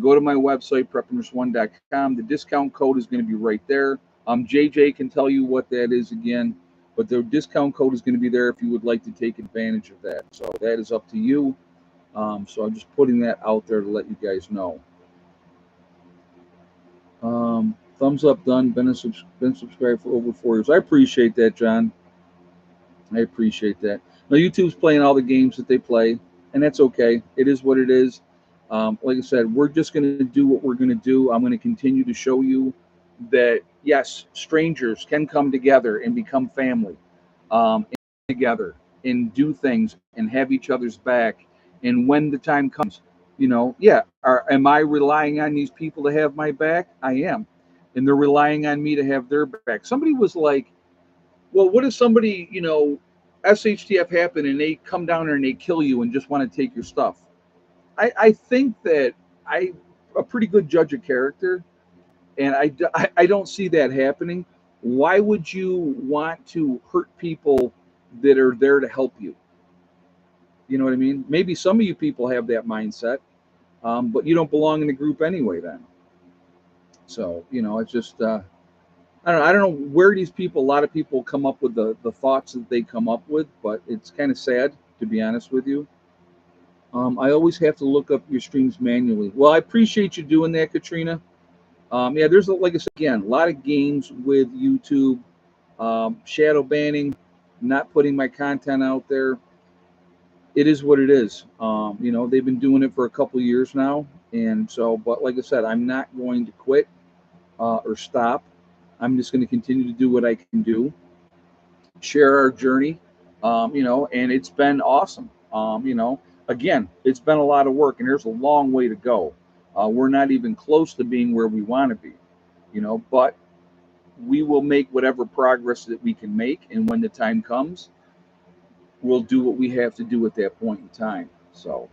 go to my website, preparedness1.com. The discount code is going to be right there. JJ can tell you what that is again, but the discount code is going to be there if you would like to take advantage of that. So that is up to you. So I'm just putting that out there to let you guys know. Thumbs up done. Been subscribed for over 4 years. I appreciate that, John. I appreciate that. Now YouTube's playing all the games that they play, and that's okay. It is what it is. Like I said, we're just going to do what we're going to do. I'm going to continue to show you that, yes, strangers can come together and become family, together and do things and have each other's back. And when the time comes, am I relying on these people to have my back? I am. And they're relying on me to have their back. Somebody was like, well, what if somebody, SHTF happen and they come down there and they kill you and just want to take your stuff? I think that I'm a pretty good judge of character, and I don't see that happening. Why would you want to hurt people that are there to help you? You know what I mean? Maybe some of you people have that mindset, but you don't belong in the group anyway then. So, it's just, I don't know where these people, a lot of people come up with the thoughts that they come up with, but it's kind of sad, to be honest with you. I always have to look up your streams manually. Well, I appreciate you doing that, Katrina. Yeah, there's, like I said, again, a lot of games with YouTube, shadow banning, not putting my content out there. It is what it is. They've been doing it for a couple of years now. And so, but like I said, I'm not going to quit or stop. I'm just going to continue to do what I can do, share our journey, and it's been awesome. again, it's been a lot of work, and there's a long way to go. We're not even close to being where we want to be, but we will make whatever progress that we can make, and when the time comes, we'll do what we have to do at that point in time. So,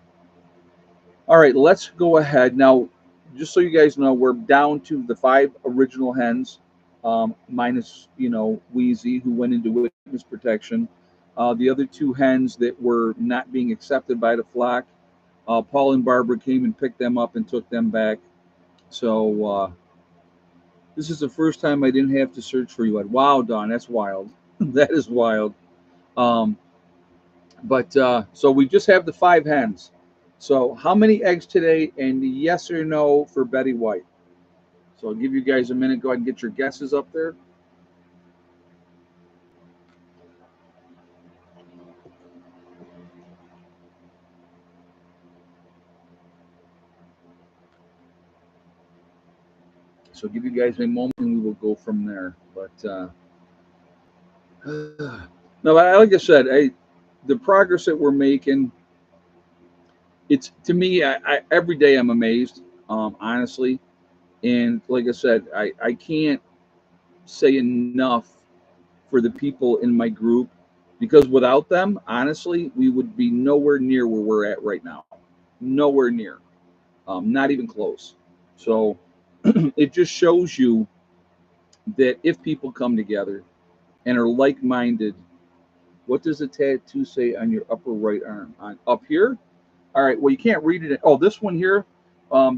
all right, let's go ahead now. Just so you guys know, we're down to the 5 original hens, minus Wheezy, who went into witness protection. The other 2 hens that were not being accepted by the flock, Paul and Barbara came and picked them up and took them back. So this is the first time I didn't have to search for you. Wow, Don, that's wild. That is wild. Um, but so we just have the 5 hens. So how many eggs today? And yes or no for Betty White. So I'll give you guys a minute. Go ahead and get your guesses up there. So I'll give you guys a moment, and we will go from there. But no, like I said, the progress that we're making, it's to me, every day I'm amazed, honestly. And like I said, I can't say enough for the people in my group, because without them, honestly, we would be nowhere near where we're at right now. Nowhere near, not even close. So it just shows you that if people come together and are like-minded, what does the tattoo say on your upper right arm? On up here? All right. Well, you can't read it. Oh, this one here.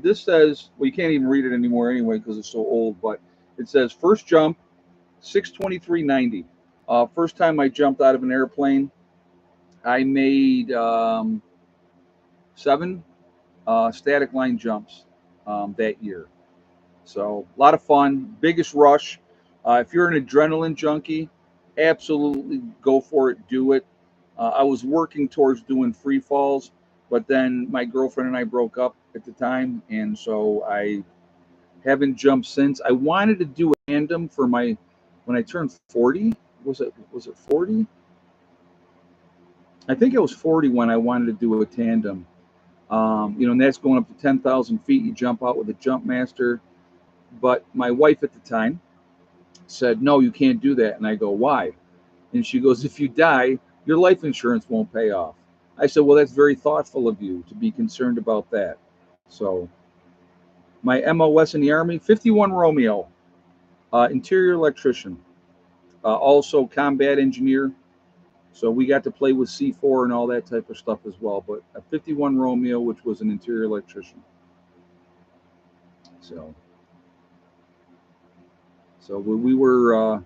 This says, well, you can't even read it anymore anyway because it's so old. But it says first jump, 623.90. First time I jumped out of an airplane, I made 7 static line jumps that year. So a lot of fun. Biggest rush. If you're an adrenaline junkie, absolutely go for it. Do it. I was working towards doing free falls, but then my girlfriend and I broke up at the time, and so I haven't jumped since. I wanted to do a tandem for my when I turned 40. Was it 40? I think it was 40 when I wanted to do a tandem. And that's going up to 10,000 feet. You jump out with a jump master. But my wife at the time said, no, you can't do that. And I go, why? And she goes, if you die, your life insurance won't pay off. I said, well, that's very thoughtful of you to be concerned about that. So my MOS in the Army, 51 Romeo, interior electrician, also combat engineer. So we got to play with C4 and all that type of stuff as well. But a 51 Romeo, which was an interior electrician. So, so we were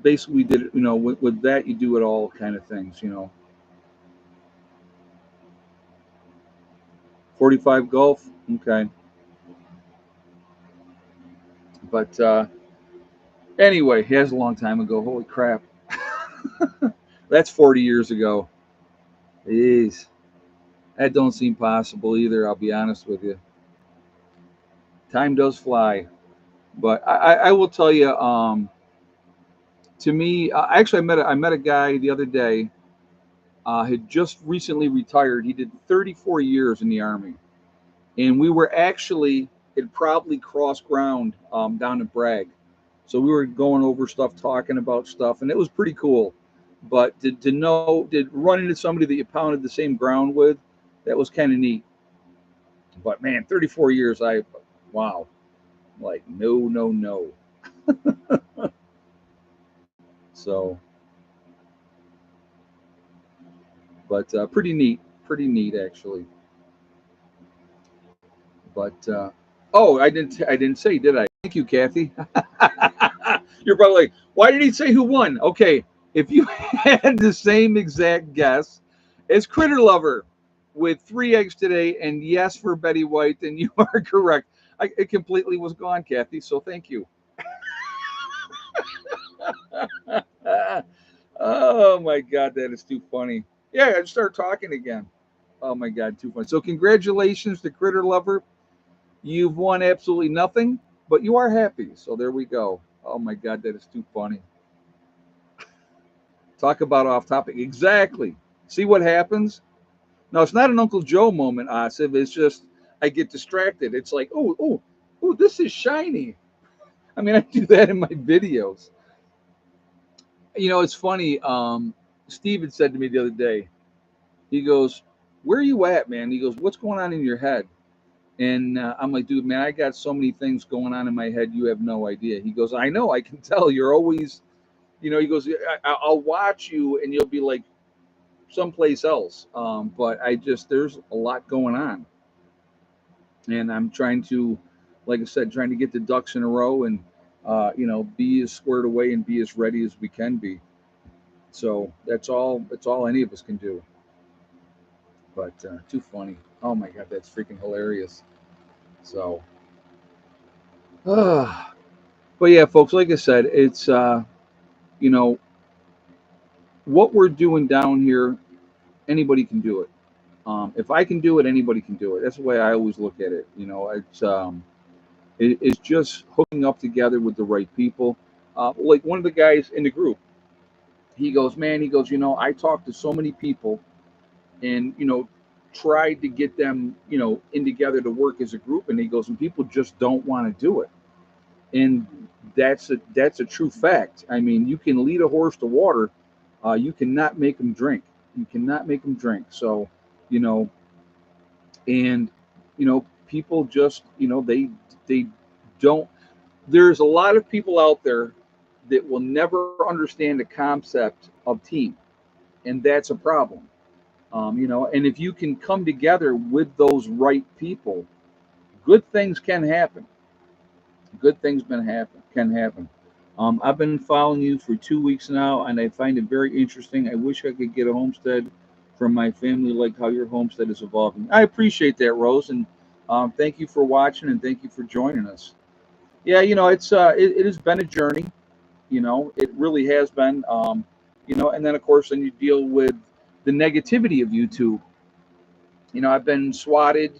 basically we did it. With that you do it all kind of things. 45 Gulf, okay. But anyway, he has a long time ago. Holy crap, that's 40 years ago. Jeez, that don't seem possible either. I'll be honest with you. Time does fly, but I will tell you. To me, actually, I met a guy the other day. Had just recently retired. He did 34 years in the Army, and we were actually had probably crossed ground down at Bragg. So we were going over stuff, talking about stuff, and it was pretty cool. But to run into somebody that you pounded the same ground with, that was kind of neat. But man, 34 years, wow, like no, no, no. So, but pretty neat actually. But oh, I didn't say, did I? Thank you, Kathy. You're probably like, why did he say who won? Okay, if you had the same exact guess as Critter Lover with 3 eggs today, and yes for Betty White, then you are correct. It completely was gone, Kathy. So thank you. Oh my God, that is too funny. Yeah, I start talking again. Oh my God, too funny. So congratulations to Critter Lover. You've won absolutely nothing, but you are happy. So there we go. Oh my God, that is too funny. Talk about off topic. Exactly. See what happens? No, it's not an Uncle Joe moment, Asif. It's just I get distracted. It's like, oh, this is shiny. I mean, I do that in my videos. It's funny. Steve had said to me the other day, he goes, "Where are you at, man?" He goes, "What's going on in your head?" And I'm like, "Dude, man, I got so many things going on in my head. You have no idea." He goes, "I know. I can tell. You're always, He goes, I'll watch you, and you'll be like someplace else. But there's a lot going on, and I'm trying to, like I said, trying to get the ducks in a row and, be as squared away and be as ready as we can be. So that's all. That's all any of us can do. But too funny. Oh my god, that's freaking hilarious. So, but yeah, folks. Like I said, it's you know what we're doing down here. Anybody can do it. If I can do it, anybody can do it. That's the way I always look at it. It's just hooking up together with the right people. Like one of the guys in the group, he goes, man, he goes, I talked to so many people and, tried to get them, in together to work as a group. And he goes, and people just don't want to do it. And that's a true fact. I mean, you can lead a horse to water. You cannot make them drink. You cannot make them drink. So, you know, and, people just, they don't, there's a lot of people out there that will never understand the concept of team, and that's a problem. And if you can come together with those right people, good things can happen. Good things can happen. I've been following you for 2 weeks now, and I find it very interesting. I wish I could get a homestead from my family like how your homestead is evolving. I appreciate that, Rose, and thank you for watching and thank you for joining us. Yeah, it has been a journey. It really has been. And then of course, then you deal with the negativity of YouTube. I've been swatted.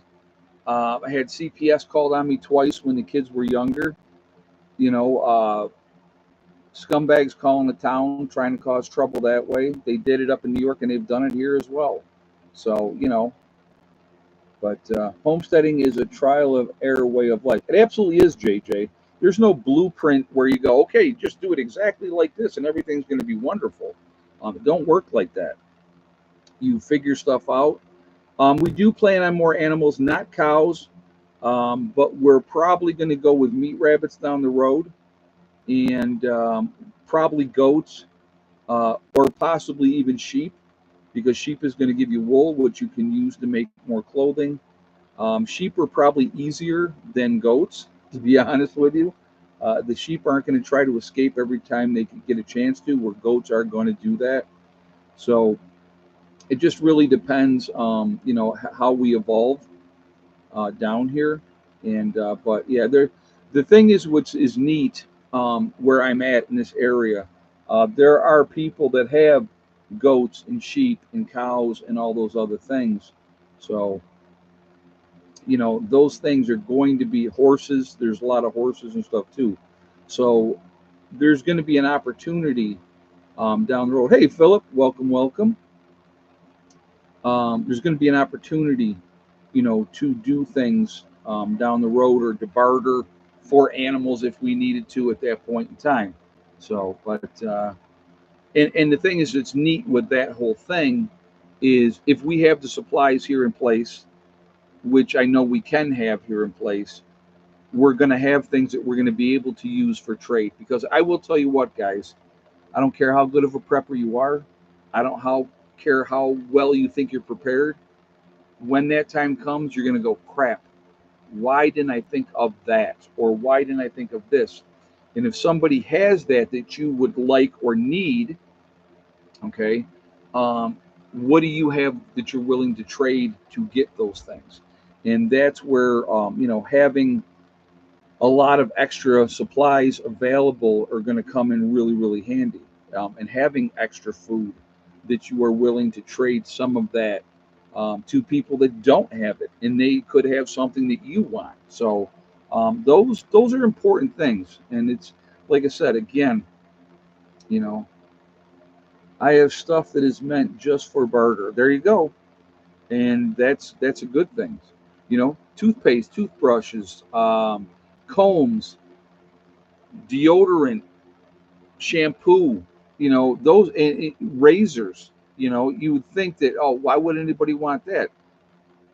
I had CPS called on me twice when the kids were younger. You know, Scumbags calling the town, trying to cause trouble that way. They did it up in New York, and they've done it here as well. So, but homesteading is a trial of error way of life. It absolutely is, JJ. There's no blueprint where you go, okay, just do it exactly like this, and everything's going to be wonderful. It don't work like that. You figure stuff out. We do plan on more animals, not cows, but we're probably going to go with meat rabbits down the road, and probably goats, or possibly even sheep, because sheep is going to give you wool, which you can use to make more clothing. Sheep are probably easier than goats, to be honest with you. The sheep aren't going to try to escape every time they can get a chance to, where goats are going to do that. So it just really depends, how we evolve down here. And but yeah, the thing is, which is neat, where I'm at in this area, there are people that have goats and sheep and cows and all those other things. So those things are going to be horses. There's a lot of horses and stuff too. So there's going to be an opportunity down the road. Hey, Philip, welcome, welcome. There's going to be an opportunity, to do things down the road, or to barter for animals if we needed to at that point in time. So, but and the thing is, it's neat with that whole thing is if we have the supplies here in place, which I know we can have here in place, we're going to have things that we're going to be able to use for trade. Because I will tell you what, guys, I don't care how good of a prepper you are. I don't care how well you think you're prepared. When that time comes, you're going to go, crap, why didn't I think of that? Or why didn't I think of this? And if somebody has that you would like or need, okay, what do you have that you're willing to trade to get those things? And that's where, having a lot of extra supplies available are going to come in really, really handy. And having extra food that you are willing to trade some of that to people that don't have it, and they could have something that you want. So those are important things. And it's like I said again, you know, I have stuff that is meant just for barter. There you go. And that's a good thing. You know, toothpaste, toothbrushes, combs, deodorant, shampoo, you know, those and razors. You know, you would think that, oh, why would anybody want that?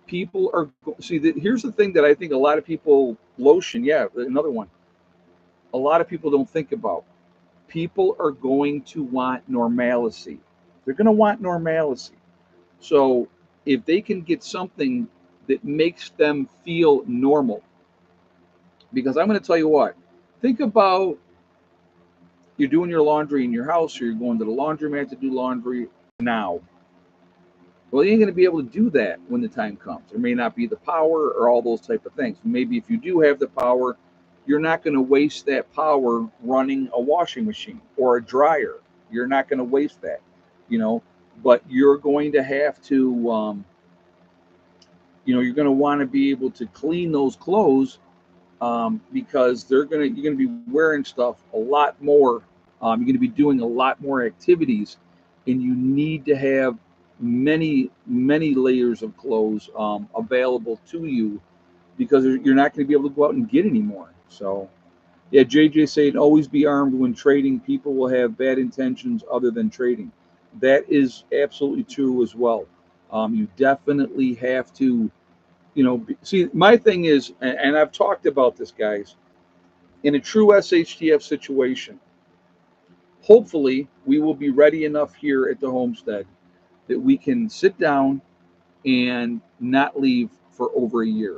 People are see that here's the thing that I think a lot of people lotion, yeah, another one. A lot of people don't think about. People are going to want normalcy. They're going to want normalcy. So if they can get something that makes them feel normal, because I'm going to tell you what, think about you're doing your laundry in your house or you're going to the laundromat to do laundry now. Well, you ain't going to be able to do that when the time comes. There may not be the power or all those type of things. Maybe if you do have the power, you're not going to waste that power running a washing machine or a dryer. You're not going to waste that, you know. But you're going to have to, you know, you're going to want to be able to clean those clothes because you're going to be wearing stuff a lot more. You're going to be doing a lot more activities, and you need to have many layers of clothes available to you because you're not going to be able to go out and get any more. So, yeah, JJ saying always be armed when trading. People will have bad intentions other than trading. That is absolutely true as well. You definitely have to, you know, see, my thing is, and I've talked about this, guys, in a true SHTF situation, hopefully we will be ready enough here at the homestead that we can sit down and not leave for over a year.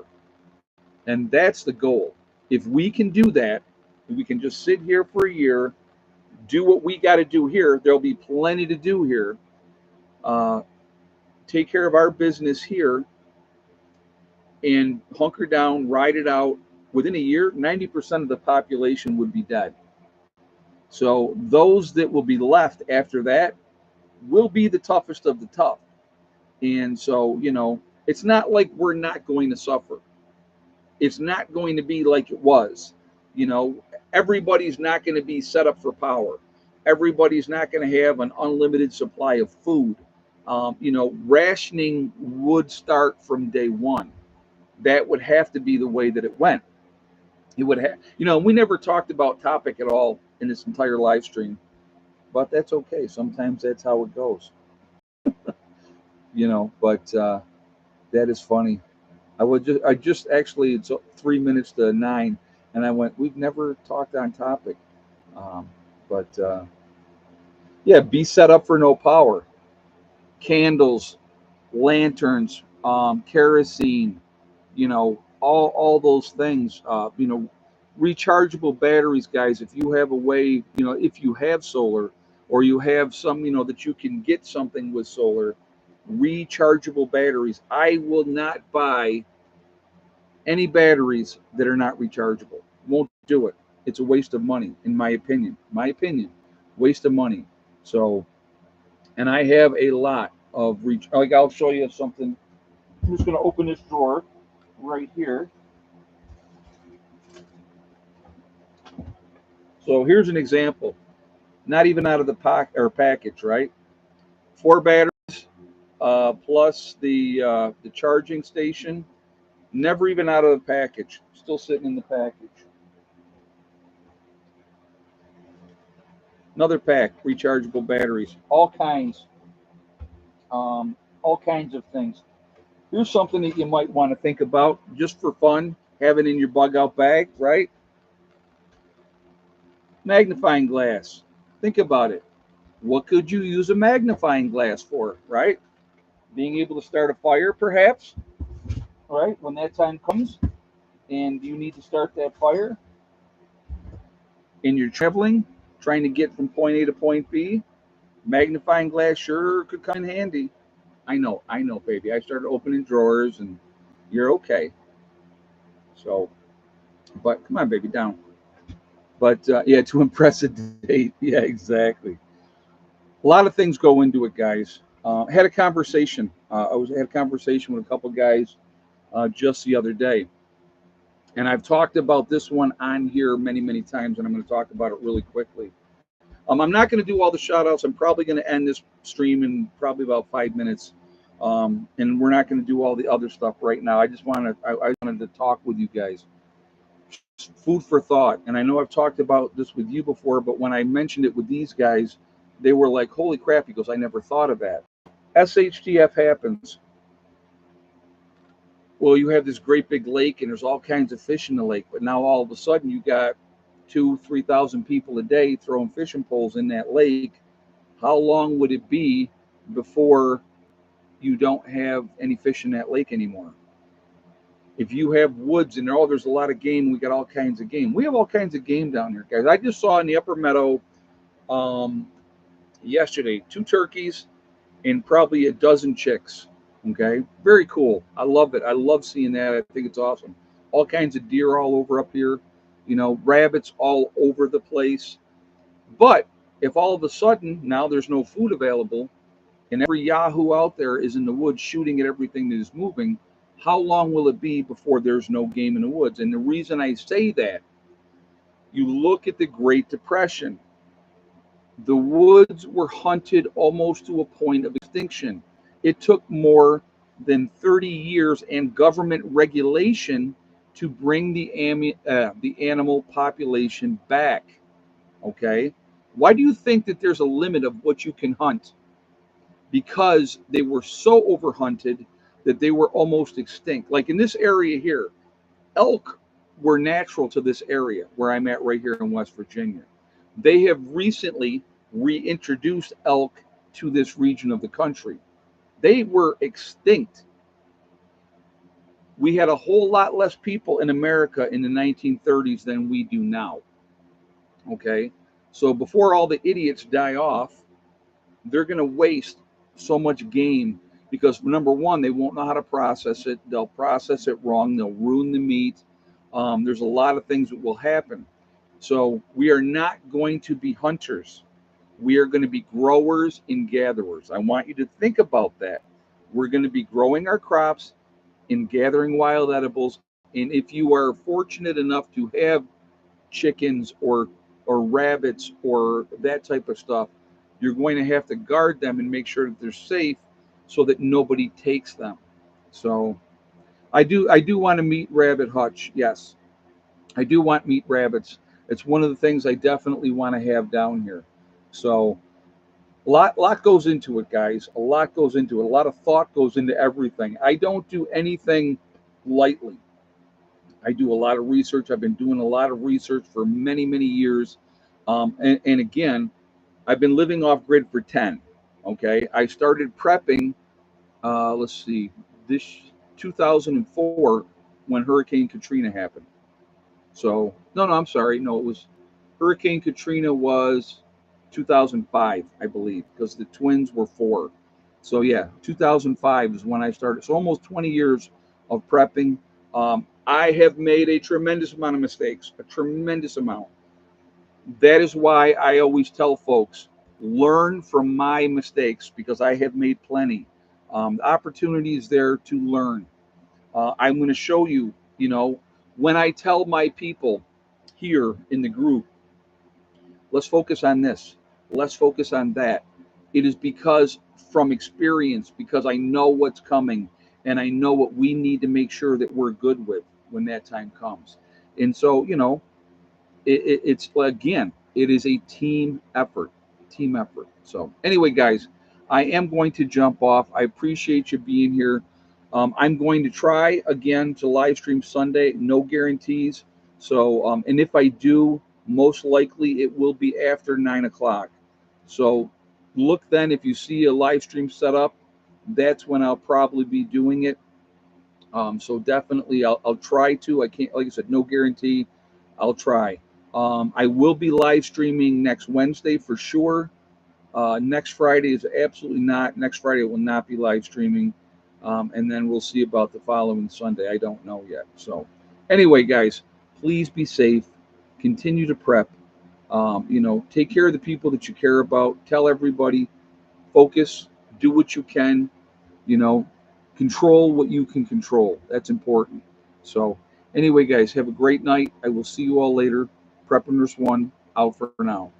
And that's the goal. If we can do that, we can just sit here for a year, do what we got to do here. There'll be plenty to do here. Uh, take care of our business here and hunker down, ride it out. Within a year, 90% of the population would be dead. So those that will be left after that will be the toughest of the tough. And so, you know, it's not like we're not going to suffer. It's not going to be like it was. You know, everybody's not going to be set up for power. Everybody's not going to have an unlimited supply of food. You know, rationing would start from day one. That would have to be the way that it went. It would have, you know, we never talked about topic at all in this entire live stream, but that's okay. Sometimes that's how it goes, you know. But that is funny. I just actually, it's 3 minutes to 9, and I went, we've never talked on topic. Um, but yeah, be set up for no power. Candles, lanterns, kerosene, you know, all those things. You know, rechargeable batteries, guys. If you have a way, you know, if you have solar or you have some, you know, that you can get something with solar, rechargeable batteries. I will not buy any batteries that are not rechargeable. Won't do it. It's a waste of money, in my opinion. My opinion, waste of money. So, and I have a lot of reach. Like I'll show you something. I'm just going to open this drawer right here. So here's an example. Not even out of the package, right? 4 batteries plus the charging station. Never even out of the package. Still sitting in the package. Another pack, rechargeable batteries, all kinds of things. Here's something that you might want to think about just for fun, have it in your bug out bag, right? Magnifying glass. Think about it. What could you use a magnifying glass for, right? Being able to start a fire, perhaps, right? When that time comes and you need to start that fire and you're traveling, trying to get from point A to point B, magnifying glass sure could come in handy. I know, baby. I started opening drawers and you're okay. So, but come on, baby, down. But yeah, to impress a date. Yeah, exactly. A lot of things go into it, guys. Had a conversation. Had a conversation with a couple guys just the other day, and I've talked about this one on here many times, and I'm going to talk about it really quickly. I'm not going to do all the shout outs. I'm probably going to end this stream in probably about 5 minutes. And we're not going to do all the other stuff right now. I wanted to talk with you guys. Food for thought. And I know I've talked about this with you before, but when I mentioned it with these guys, they were like, holy crap. He goes, I never thought of that. SHTF happens. Well, you have this great big lake and there's all kinds of fish in the lake, but now all of a sudden you got 2,000-3,000 people a day throwing fishing poles in that lake. How long would it be before you don't have any fish in that lake anymore? If you have woods and there's a lot of game, we got all kinds of game. We have all kinds of game down here, guys. I just saw in the upper meadow yesterday 2 turkeys and probably a dozen chicks. Okay, very cool. I love it. I love seeing that. I think it's awesome. All kinds of deer all over up here, rabbits all over the place. But if all of a sudden now there's no food available and every Yahoo out there is in the woods shooting at everything that is moving, how long will it be before there's no game in the woods? And the reason I say that, you look at the Great Depression. The woods were hunted almost to a point of extinction. It took more than 30 years and government regulation to bring the animal population back. Okay? Why do you think that there's a limit of what you can hunt? Because they were so overhunted that they were almost extinct. Like in this area here, elk were natural to this area where I'm at right here in West Virginia. They have recently reintroduced elk to this region of the country. They were extinct. We had a whole lot less people in America in the 1930s than we do now. Okay? So before all the idiots die off, they're going to waste so much game because, number one, they won't know how to process it. They'll process it wrong. They'll ruin the meat. There's a lot of things that will happen. So we are not going to be hunters. We are going to be growers and gatherers. I want you to think about that. We're going to be growing our crops and gathering wild edibles. And if you are fortunate enough to have chickens or rabbits or that type of stuff, you're going to have to guard them and make sure that they're safe so that nobody takes them. So I do want to meet Rabbit Hutch. Yes, I do want meat rabbits. It's one of the things I definitely want to have down here. So a lot goes into it, guys. A lot goes into it. A lot of thought goes into everything. I don't do anything lightly. I do a lot of research. I've been doing a lot of research for many, many years. And again, I've been living off grid for 10. Okay. I started prepping, let's see, this 2004 when Hurricane Katrina happened. So, no, I'm sorry. No, it was Hurricane Katrina was 2005, I believe, because the twins were 4. So, yeah, 2005 is when I started. So, almost 20 years of prepping. I have made a tremendous amount of mistakes, a tremendous amount. That is why I always tell folks, learn from my mistakes because I have made plenty. The opportunity is there to learn. I'm going to show you, when I tell my people here in the group, let's focus on this, let's focus on that. It is because from experience, because I know what's coming and I know what we need to make sure that we're good with when that time comes. And so, it's again, it is a team effort. So anyway, guys, I am going to jump off. I appreciate you being here. I'm going to try again to live stream Sunday. No guarantees. So, and if I do, most likely it will be after 9 o'clock. So look then, if you see a live stream set up, that's when I'll probably be doing it. So definitely I'll try to. I can't, like I said, no guarantee. I'll try. I will be live streaming next Wednesday for sure. Next Friday is absolutely not. Next Friday will not be live streaming. And then we'll see about the following Sunday. I don't know yet. So anyway, guys, please be safe. Continue to prep. Take care of the people that you care about. Tell everybody, focus, do what you can, control what you can control. That's important. So anyway, guys, have a great night. I will see you all later. Prep Nurse 1 out for now.